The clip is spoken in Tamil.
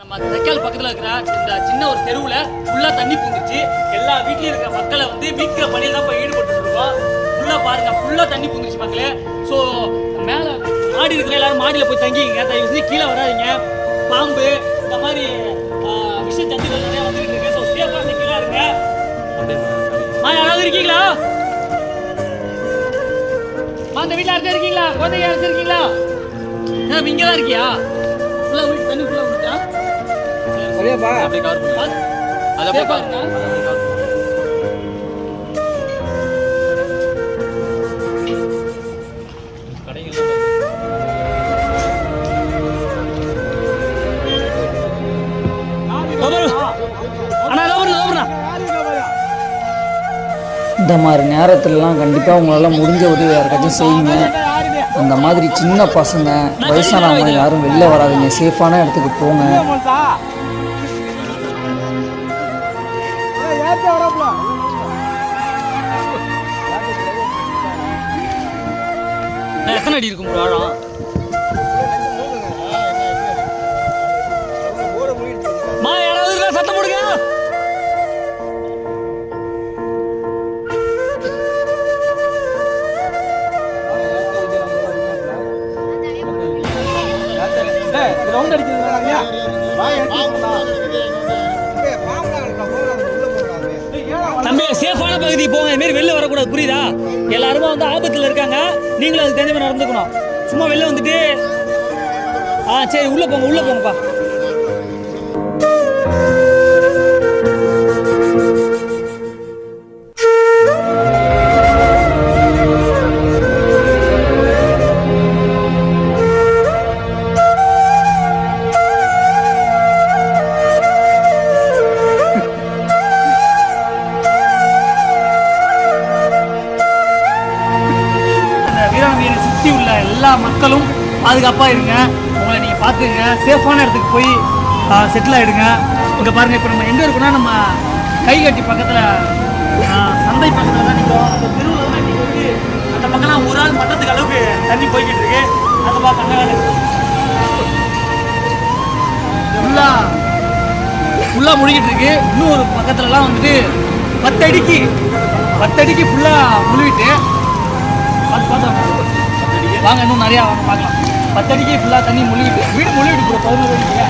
நம்ம தைக்கால் பக்கத்தில் இருக்கிற இந்த சின்ன ஒரு தெருவில் ஃபுல்லாக தண்ணி பூந்துருச்சு. எல்லா வீட்லையும் இருக்கிற மக்களை வந்து மீட்கிற பணியில் தான் போய் ஈடுபட்டு இருக்கோம். ஃபுல்லாக பாருங்க, ஃபுல்லாக தண்ணி பூந்துருச்சு மக்களே. ஸோ மேலே மாடி இருக்கிற எல்லாரும் மாடியில் போய் தங்கிங்க, தயவு செஞ்சு கீழே வராதிங்க. பாம்பு இந்த மாதிரி விஷ ஜந்துகள் நிறையா வந்துட்டு இருக்கு. ஸோ சேஃபாக செக்யூராக இருங்க. யாராவது இருக்கீங்களா? அந்த வீட்டில் யாராச்சும் இருக்கீங்களா? குழந்தைங்க யாராச்சும் இருக்கீங்களா? இங்கே தான் இருக்கியா? ஃபுல்லாக ஊற்றி தண்ணி ஃபுல்லாக ஊற்றிட்டா அப்படியே கவர் பண்ணி அதை பாருங்க. இந்த மாதிரி நேரத்துலலாம் கண்டிப்பாக உங்களால் முடிஞ்ச உதவி யாருக்காச்சும் செய்யுங்க. அந்த மாதிரி சின்ன பசங்க வயசானவங்க யாரும் வெளில வராதிங்க, சேஃபான இடத்துக்கு போங்க. எத்தனை அடி இருக்கும் ஆழம்? யாராவது சத்தம் போடுங்க. தம்பி சேஃபான பகுதிக்கு போங்க, இது மாதிரி வெளில வரக்கூடாது, புரியுதா? எல்லாருமே வந்து ஆபத்தில் இருக்காங்க, நீங்களும் அதுக்கு தகுந்த மாதிரி நடந்துக்கணும். சும்மா வெளில வந்துட்டு சரி உள்ள போங்க, உள்ள போங்கப்பா. சுற்றி உள்ள எல்லா மக்களும் பாதுகாப்பாக இருங்க. உங்களை நீங்கள் பார்த்துங்க, சேஃபான இடத்துக்கு போய் செட்டில் ஆகிடுங்க. இங்கே பாருங்கள், இப்போ நம்ம எங்கே இருக்கோம்னா நம்ம கைகட்டி பக்கத்தில் சந்தை பக்கத்தில் தான் நிற்கிறோம். அந்த தெருவில் தான் இன்றைக்கி வந்து அந்த பக்கம்லாம் ஒரு ஆள் மட்டத்துக்கு அளவுக்கு தண்ணி போய்கிட்டு இருக்கு. அதை பார்க்க ஃபுல்லாக முழுகிட்டு இருக்கு. இன்னும் ஒரு பக்கத்துலலாம் வந்துட்டு 10 அடிக்கு ஃபுல்லாக முழுகிட்டு பார்த்தோம். வாங்க, இன்னும் நிறையா வாங்க பார்க்கலாம். 10 அடிக்கு ஃபுல்லாக தண்ணி முழுகிட்டு, வீடு முழுகிட்டு 11 அடிக்கு.